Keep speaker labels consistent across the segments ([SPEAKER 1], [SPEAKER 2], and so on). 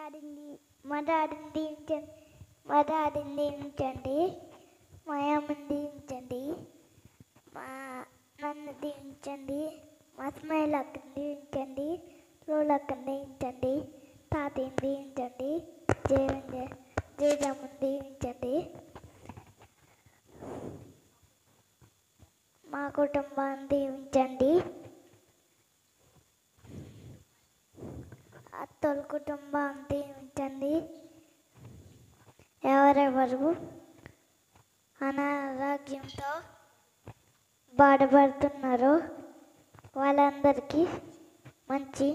[SPEAKER 1] మా డాడీని దీవించండి, మా అమ్మని దీవించండి, నన్ను దీవించండి, మా స్మైల్ అక్కని దీవించండి, రోల్ అక్కని దీవించండి, తాతయ్యని దీవించండి, జయరామని దీవించండి, మా కుటుంబాన్ని దీవించండి, అత్తల కుటుంబాన్ని దీవించండి. ఎవరెవరు అనారోగ్యంతో బాధపడుతున్నారో వాళ్ళందరికీ మంచి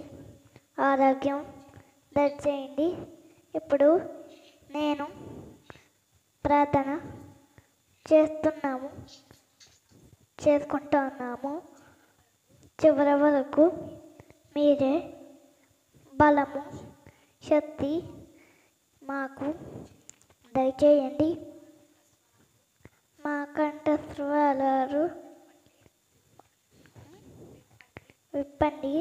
[SPEAKER 1] ఆరోగ్యం దయచేయండి. ఇప్పుడు నేను ప్రార్థన చేసుకుంటున్నాము. చివరి వరకు మీరే బలము, శక్తి మాకు దయచేయండి. మా కంఠస్వరాలు విప్పండి.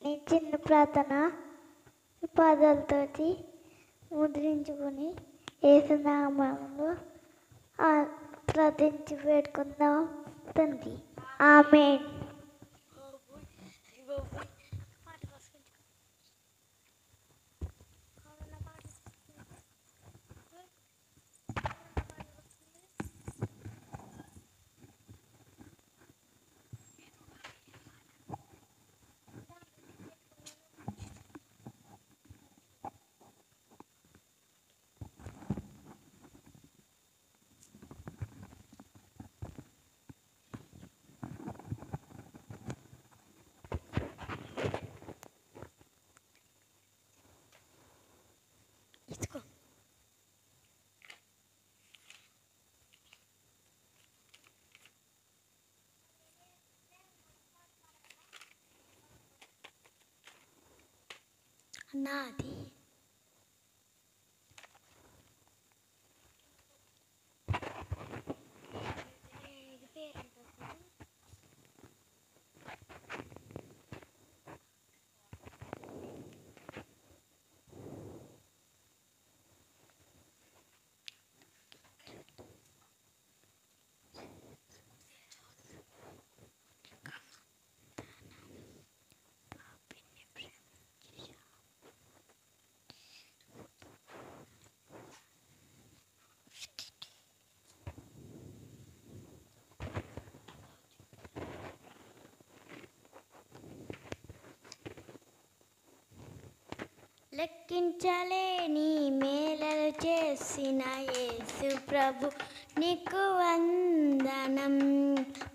[SPEAKER 1] నీ చిన్న ప్రార్థన పాదాలతోటి ముద్రించుకుని యేసునామములో ప్రార్థించి వేడుకుందాం తండ్రి. ఆమేన్. నాది లెక్కించలేని మేలలు చేసిన యేసు ప్రభు నీకు వందనం.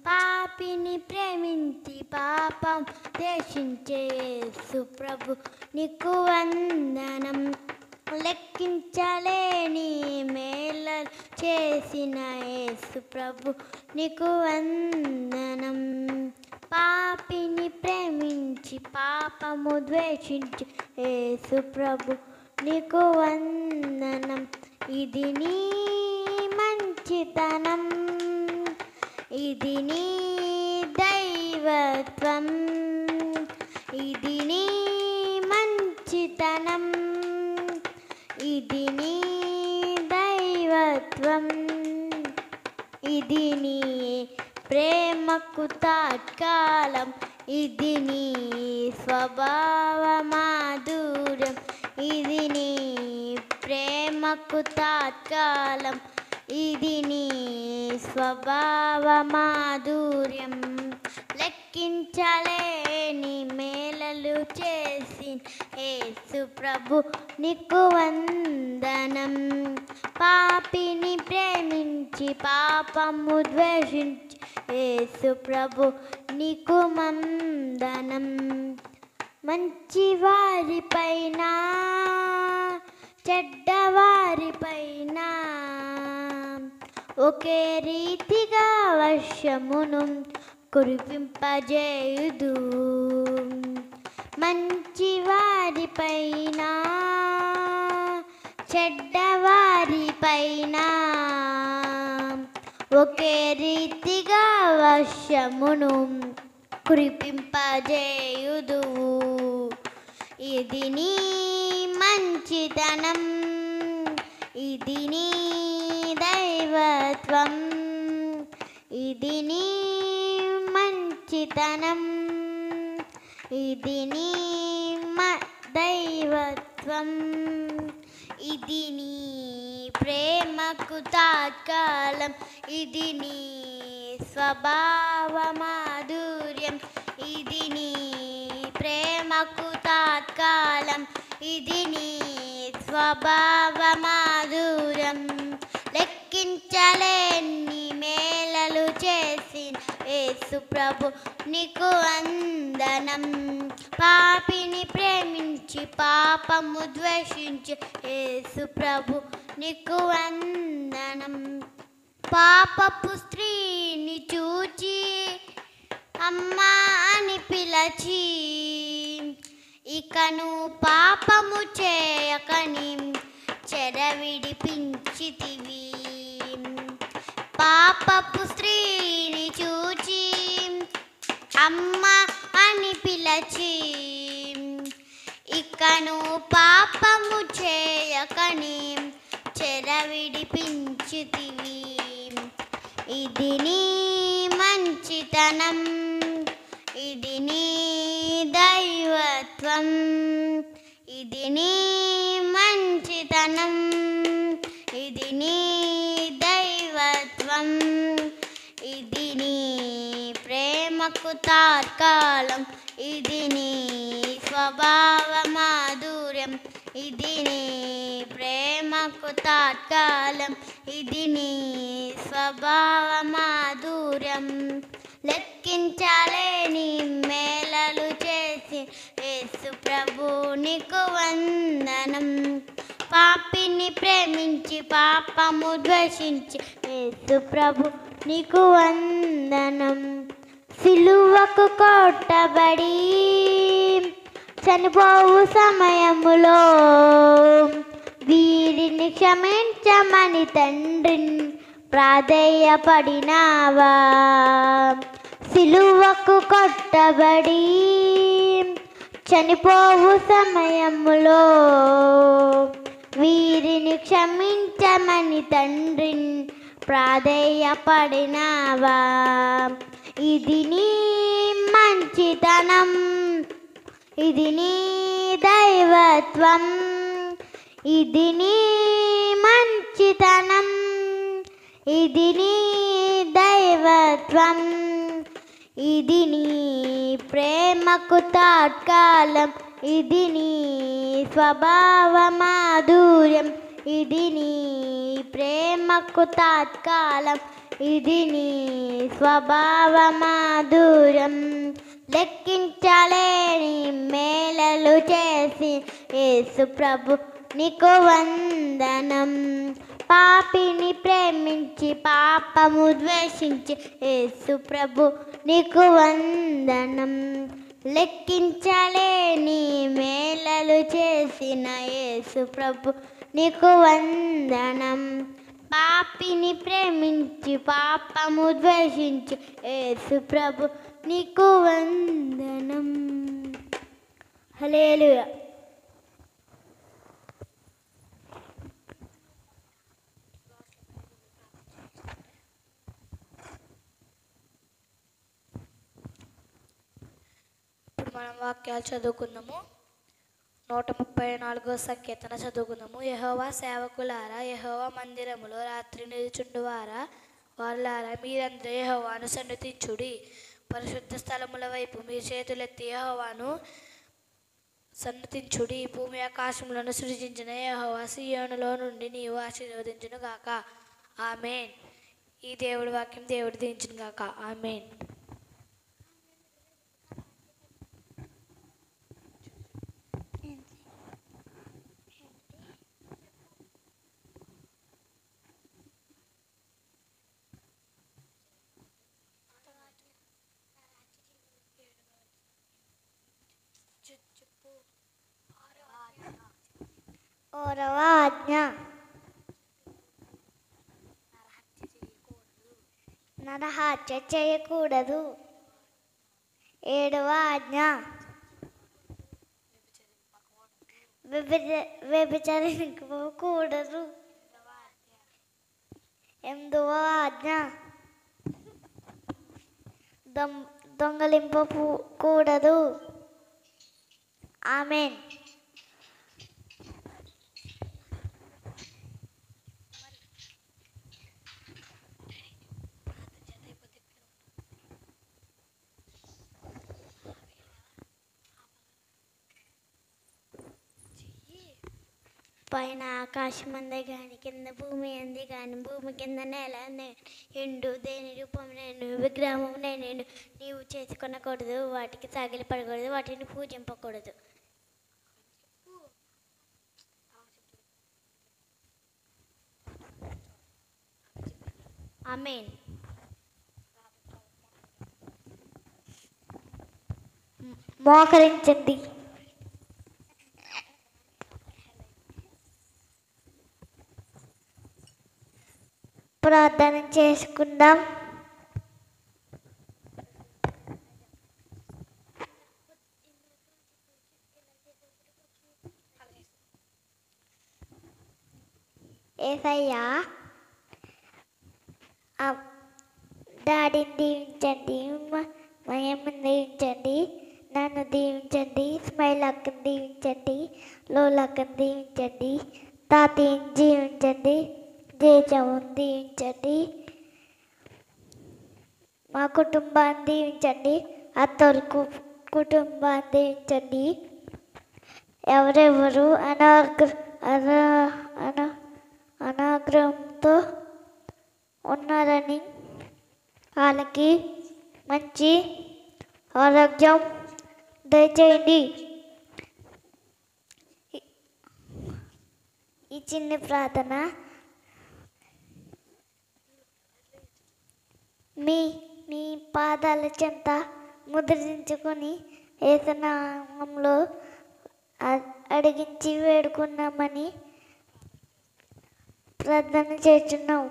[SPEAKER 1] పాపిని ప్రేమించి పాపం ద్వేషించే యేసు ప్రభు నీకు వందనం. లెక్కించలేని మేలలు చేసిన యేసు ప్రభు నీకు వందనం. పాపిని ప్రేమించి పాపము ద్వేషించి యేసు ప్రభు నీకు వందనం. ఇది నీ మంచితనం, ఇది నీ దైవత్వం, ఇది నీ మంచితనం, ఇది నీ దైవత్వం, ఇది నీ ప్రేమకు తాత్కాలం, ఇది నీ స్వభావ మాధుర్యం, ఇది నీ ప్రేమకు తాత్కాలం, ఇది నీ స్వభావ మాధుర్యం. లెక్కించలేని మేలలు చేసి యేసు ప్రభు నీకు వందనం. పాపిని ప్రేమించి పాపము ద్వేషించి యేసు ప్రభు నీకు వందనం. మంచివారిపైన చెడ్డవారిపైన ఒకే రీతిగా వర్షమును కురిపింపజేయుదు. మంచివారిపైన చెడ్డవారిపైన ఒకే రీతిగా వర్షమును కురిపింపజేయుదు. ఇది నీ
[SPEAKER 2] మంచితనం ఇది నీ దైవత్వం ఇది నీ మంచితనం ఇది నీ దైవత్వం ఇది నీ ప్రేమకు తాత్కాలం ఇది నీ స్వభావ మాధుర్యం ఇది నీ ప్రేమకు తాత్కాలం ఇది నీ స్వభావ మాధుర్యం లెక్కించలేని మేలలు చేసిన యేసు ప్రభు నీకు వందనం పాపిని ప్రేమించి పాపము ద్వేషించి యేసు ప్రభు నీకు వందనం పాపపు స్త్రీని చూచి అమ్మా అని పిలచి ఇకను పాపము చేయకని చెర విడిపించితివి పాపపు స్త్రీని చూచి అమ్మ అని పిలచి ఇకను పాపము చేయకని చెర విడిపించితివి ఇది నీ మంచితనం ఇది నీ దైవత్వం ఇది నీ మంచితనం ఇది నీ దైవత్వం ఇది నీ ప్రేమకు తాత్కాలం ఇది నీ స్వభావ మాధుర్యం ఇది నీ ప్రేమకు తాత్కాలం ఇది నీ స్వభావ మాధుర్యం లెక్కించలేని మేలలు చేసి యేసు ప్రభు నీకు వందనం పాపిని ప్రేమించి పాపము ద్వేషించి యేసు ప్రభు నీకు వందనం సిలువకు కొట్టబడి చనిపోవు సమయములో వీరిని క్షమించమని తండ్రిని ప్రాధేయపడినావా సిలువకు కొట్టబడి చనిపోవు సమయములో వీరిని క్షమించమని తండ్రిని ప్రాధేయపడినావా ఇది నీ మంచితనం ఇది నీ దైవత్వం ఇది నీ మంచితనం ఇది నీ దైవత్వం ఇది నీ ప్రేమకు తాత్కాలం ఇది నీ స్వభావ మాధుర్యం ఇది నీ ప్రేమకు తాత్కాలం ఇది నీ స్వభావ మాధుర్యం లెక్కించలేని మేలలు చేసి యేసు ప్రభు నీకు వందనం పాపిని ప్రేమించి పాపము ద్వేషించి యేసు ప్రభు నీకు వందనం లెక్కించలేని మేలలు చేసిన యేసు ప్రభు నీకు వందనం పాపిని ప్రేమించి పాపము ద్వేషించి యేసు ప్రభు నీకు వందనం హల్లెలూయా
[SPEAKER 3] మనం వాక్యాలు చదువుకుందాము 134వ సంకీర్తన చదువుకుందాము యెహోవా సేవకులారా యెహోవా మందిరములో రాత్రి నిలుచుండువారా వారులారా మీరందరూ యెహోవాను సన్నుతించుడి పరిశుద్ధ స్థలముల వైపు మీ చేతులెత్తి యెహోవాను సన్నుతించుడి భూమి ఆకాశములను సృజించిన యెహోవా సీయోనులో నుండి నీవు ఆశీర్వదించును గాక ఆమేన్ ఈ దేవుడి వాక్యం దేవుడు దీవించును గాక ఆమేన్
[SPEAKER 1] ఓరవ ఆజ్ఞ నరహత్య చేయకూడదు 7వ ఆజ్ఞ వ్యభిచరించకూడదు. 8వ ఆజ్ఞ దొంగలింపకూడదు. ఆమేన్.
[SPEAKER 2] పైన ఆకాశం అందే కానీ కింద భూమి అంది కానీ భూమి కింద నేల ఎండు దేని రూపం నేను విగ్రహం నేను నీవు చేసుకొనకూడదు, వాటికి తగిలి పడకూడదు, వాటిని పూజింపకూడదు. ఆమేన్.
[SPEAKER 1] మోకరించండి. ప్రార్థన చేసుకుందాం. యేసయ్యా, డాడీని దీవించండి, మయమ్మని దీవించండి, నన్ను దీవించండి, స్మైల్ అక్కని దీవించండి, లోలక్కని దీవించండి, తాతయ్యని దీవించండి, జయచమ్మని దీవించండి, మా కుటుంబాన్ని దీవించండి, అత్తోళ్ళ కుటుంబాన్ని దీవించండి. ఎవరెవరు అనాగ్రహంతో ఉన్నారని వాళ్ళకి మంచి ఆరోగ్యం దయచేయండి. ఈ చిన్న ప్రార్థన మీ పాదాల చెంత ముద్రించుకొని యేసు నామములో అడిగించి వేడుకున్నామని ప్రార్థన చేస్తున్నాం.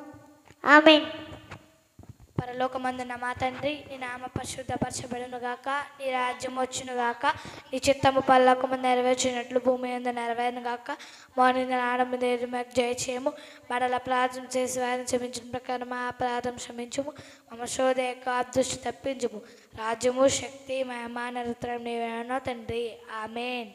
[SPEAKER 1] ఆమేన్.
[SPEAKER 3] పరలోకమందున్న మా తండ్రి, నీ నామ పరిశుద్ధపరచబడును గాక, నీ రాజ్యం వచ్చును గాక, నీ చిత్తము పరలోకమందు నెరవేర్చినట్లు భూమి యందు నెరవేరును గాక. మార్నింగ్ ఆడము మాకు జయచేయము, మరల ప్రార్థన చేసి వారిని క్షమించిన ప్రకారం మా అపరాధం క్షమించుము, మమ్మ శోధ యొక్క అదృష్టి తప్పించుము. రాజ్యము శక్తి మహిమ నిరంతరం నీవేనో తండ్రి. ఆమేన్.